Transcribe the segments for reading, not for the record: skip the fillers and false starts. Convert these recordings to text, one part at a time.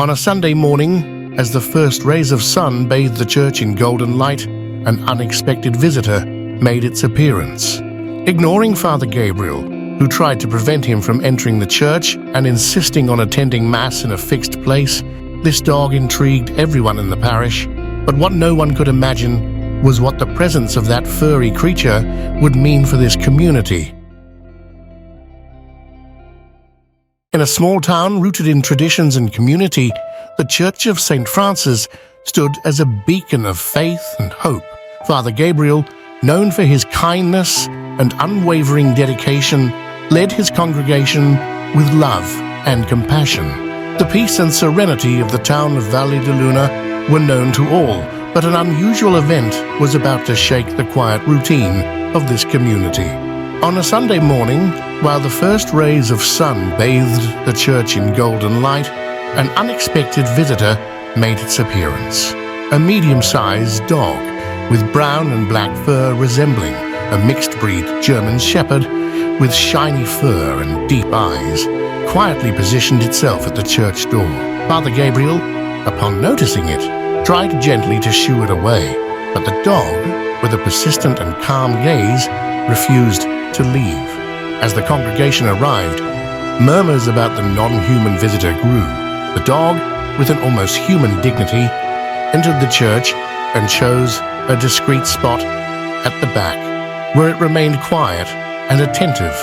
On a Sunday morning, as the first rays of sun bathed the church in golden light, an unexpected visitor made its appearance. Ignoring Father Gabriel, who tried to prevent him from entering the church and insisting on attending Mass in a fixed place, this dog intrigued everyone in the parish. But what no one could imagine was what the presence of that furry creature would mean for this community. In a small town rooted in traditions and community, the Church of St. Francis stood as a beacon of faith and hope. Father Gabriel, known for his kindness and unwavering dedication, led his congregation with love and compassion. The peace and serenity of the town of Valle de Luna were known to all, but an unusual event was about to shake the quiet routine of this community. On a Sunday morning, while the first rays of sun bathed the church in golden light, an unexpected visitor made its appearance. A medium-sized dog with brown and black fur resembling a mixed-breed German shepherd with shiny fur and deep eyes, quietly positioned itself at the church door. Father Gabriel, upon noticing it, tried gently to shoo it away, but the dog, with a persistent and calm gaze, refused to leave. As the congregation arrived, murmurs about the non-human visitor grew. The dog, with an almost human dignity, entered the church and chose a discreet spot at the back, where it remained quiet and attentive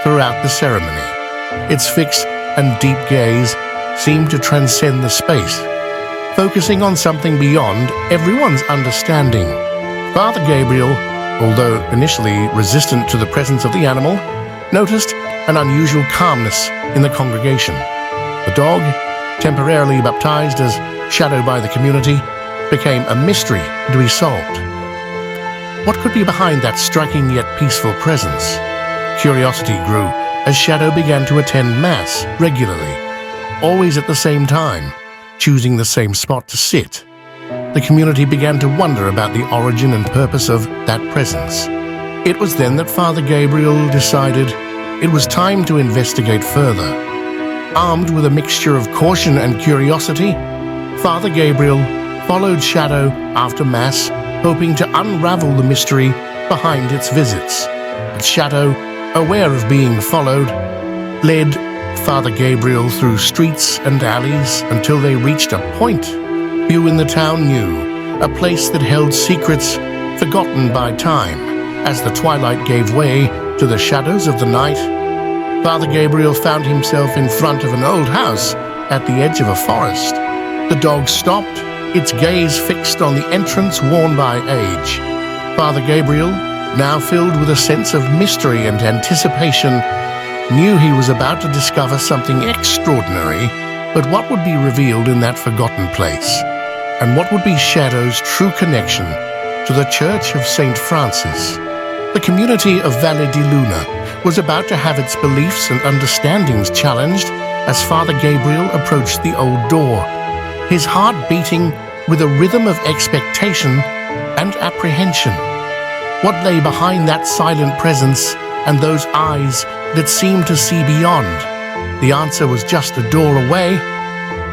throughout the ceremony. Its fixed and deep gaze seemed to transcend the space, focusing on something beyond everyone's understanding. Father Gabriel, although initially resistant to the presence of the animal, noticed an unusual calmness in the congregation. The dog, temporarily baptized as Shadow by the community, became a mystery to be solved. What could be behind that striking yet peaceful presence? Curiosity grew as Shadow began to attend Mass regularly, always at the same time, choosing the same spot to sit. The community began to wonder about the origin and purpose of that presence. It was then that Father Gabriel decided it was time to investigate further. Armed with a mixture of caution and curiosity, Father Gabriel followed Shadow after Mass, hoping to unravel the mystery behind its visits. But Shadow, aware of being followed, led Father Gabriel through streets and alleys until they reached a point few in the town knew, a place that held secrets forgotten by time. As the twilight gave way to the shadows of the night, Father Gabriel found himself in front of an old house at the edge of a forest. The dog stopped, its gaze fixed on the entrance worn by age. Father Gabriel, now filled with a sense of mystery and anticipation, knew he was about to discover something extraordinary. But what would be revealed in that forgotten place? And what would be Shadow's true connection to the Church of St. Francis? The community of Valle de Luna was about to have its beliefs and understandings challenged as Father Gabriel approached the old door, his heart beating with a rhythm of expectation and apprehension. What lay behind that silent presence and those eyes that seemed to see beyond? The answer was just a door away,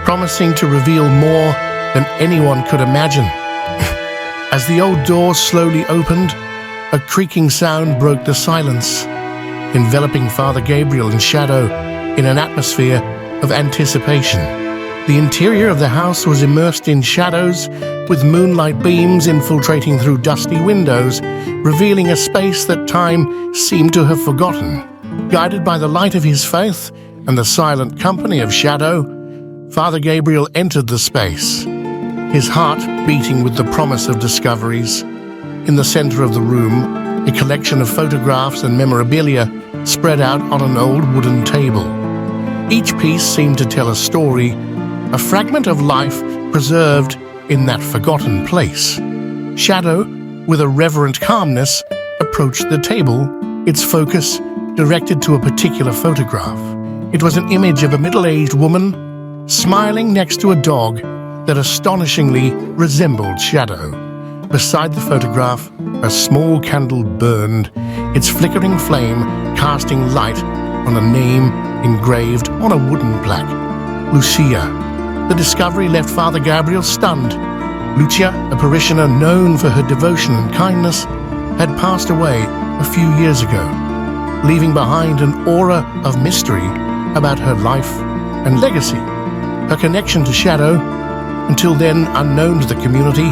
promising to reveal more than anyone could imagine. As the old door slowly opened, a creaking sound broke the silence, enveloping Father Gabriel in Shadow in an atmosphere of anticipation. The interior of the house was immersed in shadows, with moonlight beams infiltrating through dusty windows, revealing a space that time seemed to have forgotten. Guided by the light of his faith and the silent company of Shadow, Father Gabriel entered the space, his heart beating with the promise of discoveries. In the center of the room, a collection of photographs and memorabilia spread out on an old wooden table. Each piece seemed to tell a story, a fragment of life preserved in that forgotten place. Shadow, with a reverent calmness, approached the table, its focus directed to a particular photograph. It was an image of a middle-aged woman smiling next to a dog that astonishingly resembled Shadow. Beside the photograph, a small candle burned, its flickering flame casting light on a name engraved on a wooden plaque: Lucia. The discovery left Father Gabriel stunned. Lucia, a parishioner known for her devotion and kindness, had passed away a few years ago, leaving behind an aura of mystery about her life and legacy. Her connection to Shadow, until then unknown to the community,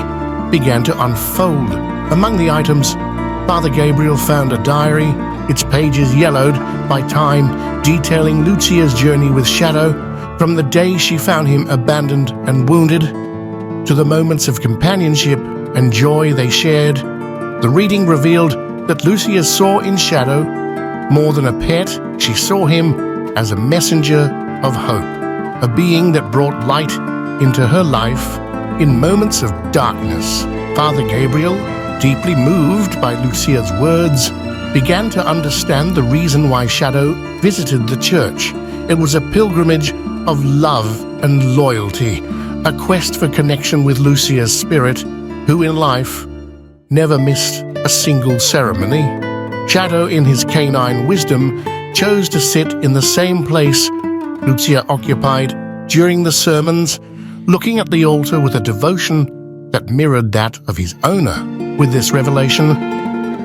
began to unfold. Among the items, Father Gabriel found a diary, its pages yellowed by time, detailing Lucia's journey with Shadow from the day she found him abandoned and wounded to the moments of companionship and joy they shared. The reading revealed that Lucia saw in Shadow more than a pet. She saw him as a messenger of hope, a being that brought light into her life in moments of darkness. Father Gabriel, deeply moved by Lucia's words, began to understand the reason why Shadow visited the church. It was a pilgrimage of love and loyalty, a quest for connection with Lucia's spirit, who in life never missed a single ceremony. Shadow, in his canine wisdom, chose to sit in the same place Lucia occupied during the sermons, looking at the altar with a devotion that mirrored that of his owner. With this revelation,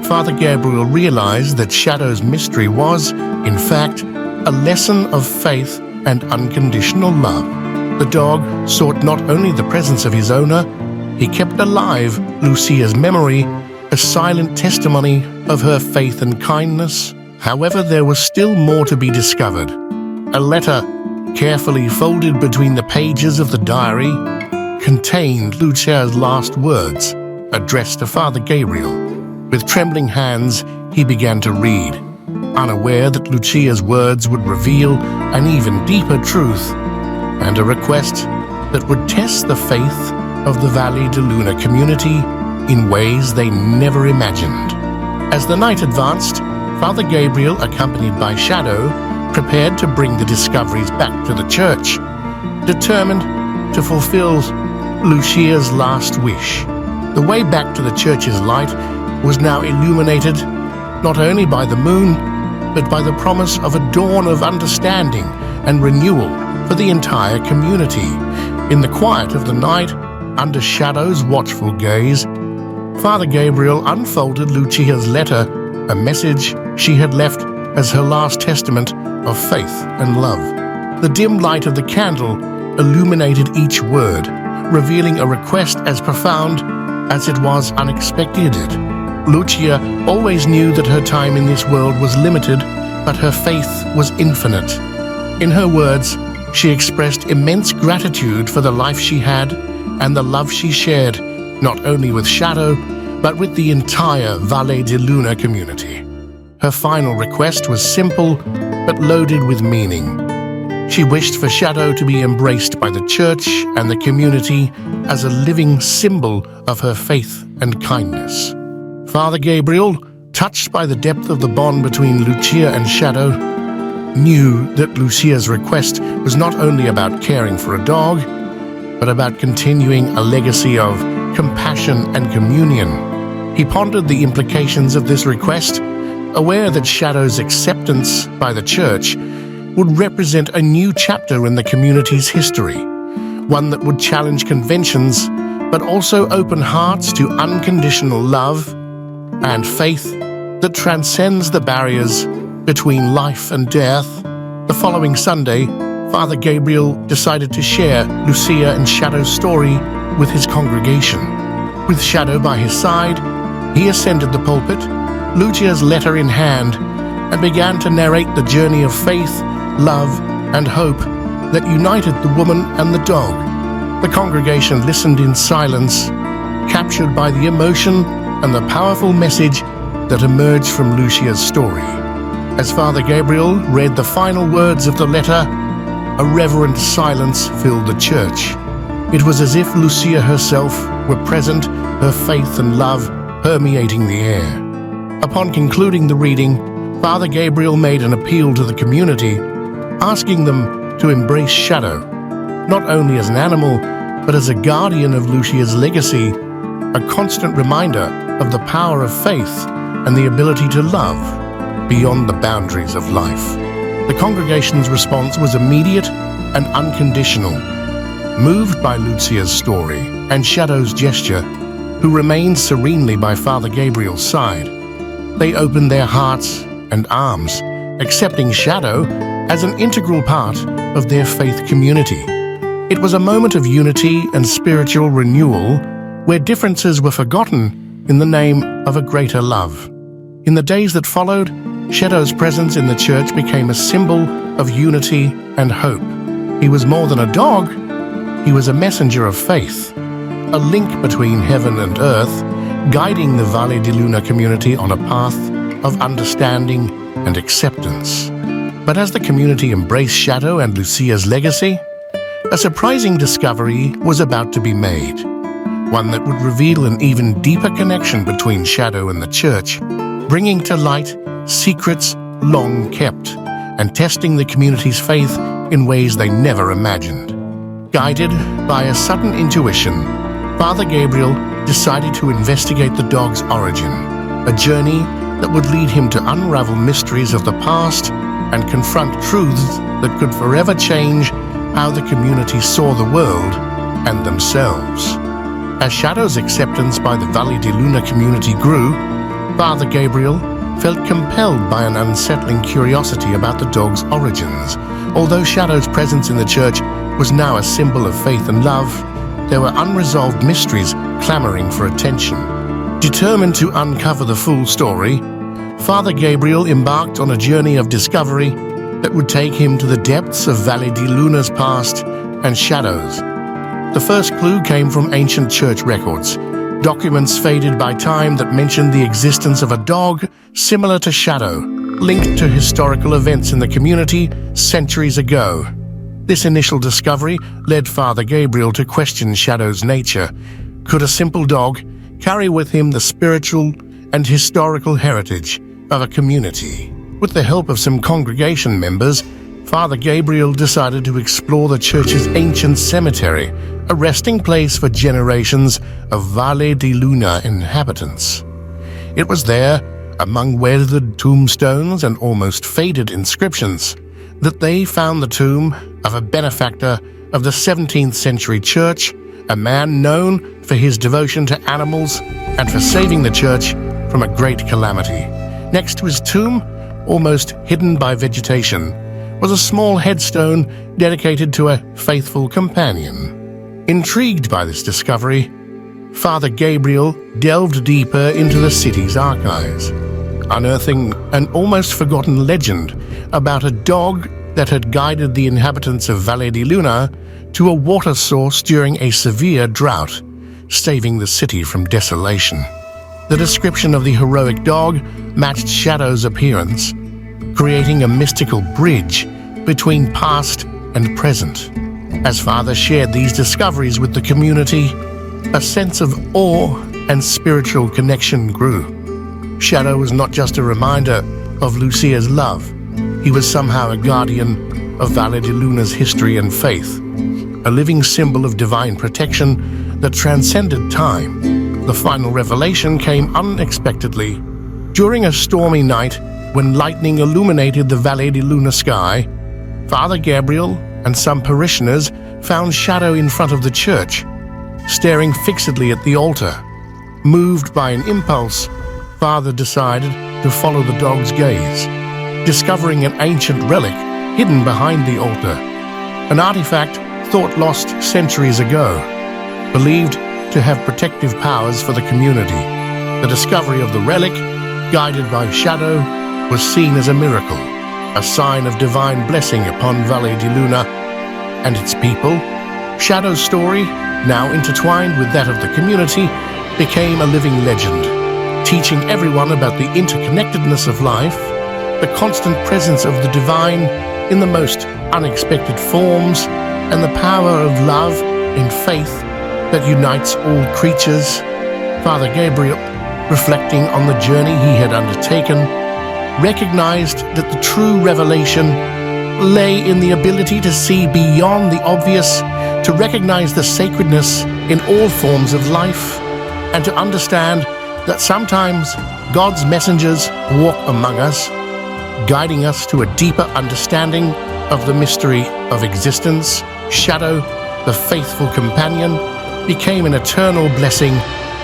Father Gabriel realized that Shadow's mystery was, in fact, a lesson of faith and unconditional love. The dog sought not only the presence of his owner, he kept alive Lucia's memory, a silent testimony of her faith and kindness. However, there was still more to be discovered. A letter, carefully folded between the pages of the diary, contained Lucia's last words, addressed to Father Gabriel. With trembling hands, he began to read, unaware that Lucia's words would reveal an even deeper truth and a request that would test the faith of the Valle de Luna community in ways they never imagined. As the night advanced, Father Gabriel, accompanied by Shadow, prepared to bring the discoveries back to the church, determined to fulfill Lucia's last wish. The way back to the church's light was now illuminated not only by the moon, but by the promise of a dawn of understanding and renewal for the entire community. In the quiet of the night, under Shadow's watchful gaze, Father Gabriel unfolded Lucia's letter, a message she had left as her last testament of faith and love. The dim light of the candle illuminated each word, revealing a request as profound as it was unexpected. Lucia always knew that her time in this world was limited, but her faith was infinite. In her words, she expressed immense gratitude for the life she had and the love she shared, not only with Shadow, but with the entire Valle de Luna community. Her final request was simple, but loaded with meaning. She wished for Shadow to be embraced by the church and the community as a living symbol of her faith and kindness. Father Gabriel, touched by the depth of the bond between Lucia and Shadow, knew that Lucia's request was not only about caring for a dog, but about continuing a legacy of compassion and communion. He pondered the implications of this request, aware that Shadow's acceptance by the church would represent a new chapter in the community's history, one that would challenge conventions, but also open hearts to unconditional love and faith that transcends the barriers between life and death. The following Sunday, Father Gabriel decided to share Lucia and Shadow's story with his congregation. With Shadow by his side, he ascended the pulpit, Lucia's letter in hand, and began to narrate the journey of faith, love, and hope that united the woman and the dog. The congregation listened in silence, captured by the emotion and the powerful message that emerged from Lucia's story. As Father Gabriel read the final words of the letter, a reverent silence filled the church. It was as if Lucia herself were present, her faith and love permeating the air. Upon concluding the reading, Father Gabriel made an appeal to the community, asking them to embrace Shadow, not only as an animal, but as a guardian of Lucia's legacy, a constant reminder of the power of faith and the ability to love beyond the boundaries of life. The congregation's response was immediate and unconditional. moved by Lucia's story and Shadow's gesture, who remained serenely by Father Gabriel's side. They opened their hearts and arms, accepting Shadow as an integral part of their faith community. It was a moment of unity and spiritual renewal where differences were forgotten in the name of a greater love. In the days that followed, Shadow's presence in the church became a symbol of unity and hope. He was more than a dog, he was a messenger of faith, a link between heaven and earth, guiding the Valle di Luna community on a path of understanding and acceptance. But as the community embraced Shadow and Lucia's legacy, a surprising discovery was about to be made, one that would reveal an even deeper connection between Shadow and the church, bringing to light secrets long kept and testing the community's faith in ways they never imagined. Guided by a sudden intuition, Father Gabriel decided to investigate the dog's origin, a journey that would lead him to unravel mysteries of the past and confront truths that could forever change how the community saw the world and themselves. As Shadow's acceptance by the Valle di Luna community grew, Father Gabriel felt compelled by an unsettling curiosity about the dog's origins. Although Shadow's presence in the church was now a symbol of faith and love, there were unresolved mysteries clamoring for attention. Determined to uncover the full story, Father Gabriel embarked on a journey of discovery that would take him to the depths of Valle di Luna's past and Shadow's. The first clue came from ancient church records, documents faded by time that mentioned the existence of a dog similar to Shadow, linked to historical events in the community centuries ago. This initial discovery led Father Gabriel to question Shadow's nature. Could a simple dog carry with him the spiritual and historical heritage of a community? With the help of some congregation members, Father Gabriel decided to explore the church's ancient cemetery, a resting place for generations of Valle di Luna inhabitants. It was there, among weathered tombstones and almost faded inscriptions, that they found the tomb of a benefactor of the 17th century church, a man known for his devotion to animals and for saving the church from a great calamity. Next to his tomb, almost hidden by vegetation, was a small headstone dedicated to a faithful companion. Intrigued by this discovery, Father Gabriel delved deeper into the city's archives, unearthing an almost forgotten legend about a dog that had guided the inhabitants of Valle di Luna to a water source during a severe drought, saving the city from desolation. The description of the heroic dog matched Shadow's appearance, creating a mystical bridge between past and present. As Father shared these discoveries with the community, a sense of awe and spiritual connection grew. Shadow was not just a reminder of Lucia's love, he was somehow a guardian of Valle di Luna's history and faith, a living symbol of divine protection that transcended time. The final revelation came unexpectedly. During a stormy night, when lightning illuminated the Valle di Luna sky, Father Gabriel and some parishioners found Shadow in front of the church, staring fixedly at the altar. Moved by an impulse, Father decided to follow the dog's gaze, discovering an ancient relic hidden behind the altar, an artifact thought lost centuries ago, believed to have protective powers for the community. The discovery of the relic, guided by Shadow, was seen as a miracle, a sign of divine blessing upon Valle di Luna and its people. Shadow's story, now intertwined with that of the community, became a living legend, teaching everyone about the interconnectedness of life, the constant presence of the divine in the most unexpected forms, and the power of love and faith that unites all creatures. Father Gabriel, reflecting on the journey he had undertaken, recognized that the true revelation lay in the ability to see beyond the obvious, to recognize the sacredness in all forms of life, and to understand that sometimes God's messengers walk among us, guiding us to a deeper understanding of the mystery of existence. Shadow the faithful companion, became an eternal blessing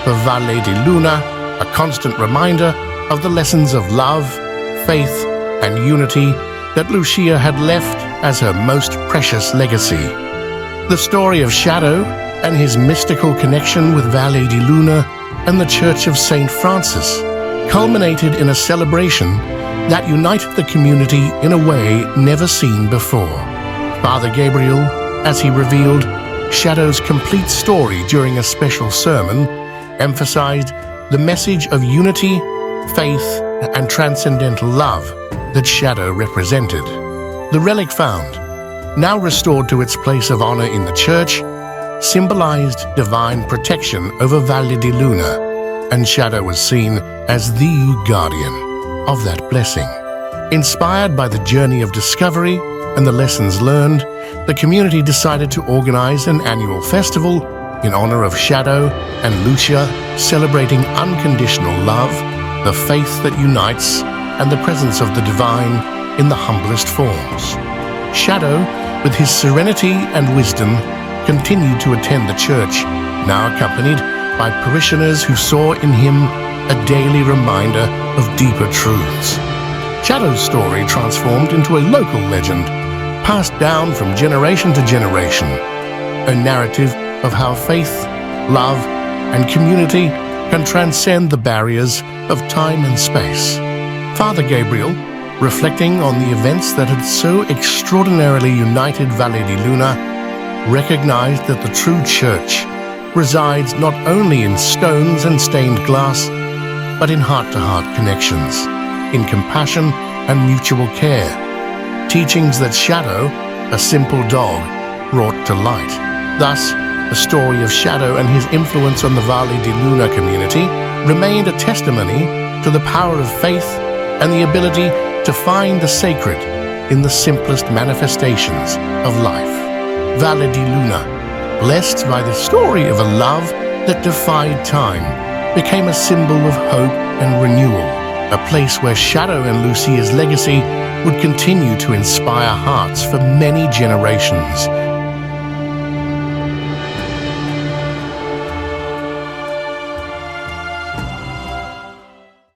for Valle di Luna, a constant reminder of the lessons of love, faith, and unity that Lucia had left as her most precious legacy. The story of Shadow and his mystical connection with Valle di Luna and the Church of St. Francis culminated in a celebration that united the community in a way never seen before. Father Gabriel, as he revealed Shadow's complete story during a special sermon, emphasized the message of unity, faith, and transcendental love that Shadow represented. The relic found, now restored to its place of honor in the church, symbolized divine protection over Valle di Luna, and Shadow was seen as the guardian of that blessing. Inspired by the journey of discovery and the lessons learned, the community decided to organize an annual festival in honor of Shadow and Lucia, celebrating unconditional love, the faith that unites, and the presence of the divine in the humblest forms. Shadow, with his serenity and wisdom, continued to attend the church, now accompanied by parishioners who saw in him a daily reminder of deeper truths. Shadow's story transformed into a local legend, passed down from generation to generation, a narrative of how faith, love, and community can transcend the barriers of time and space. Father Gabriel, reflecting on the events that had so extraordinarily united Valle di Luna, recognized that the true church resides not only in stones and stained glass, but in heart-to-heart connections, in compassion and mutual care, teachings that Shadow, a simple dog, brought to light. Thus, the story of Shadow and his influence on the Valle di Luna community remained a testimony to the power of faith and the ability to find the sacred in the simplest manifestations of life. Valle di Luna, blessed by the story of a love that defied time, became a symbol of hope and renewal, a place where Shadow and Lucia's legacy would continue to inspire hearts for many generations,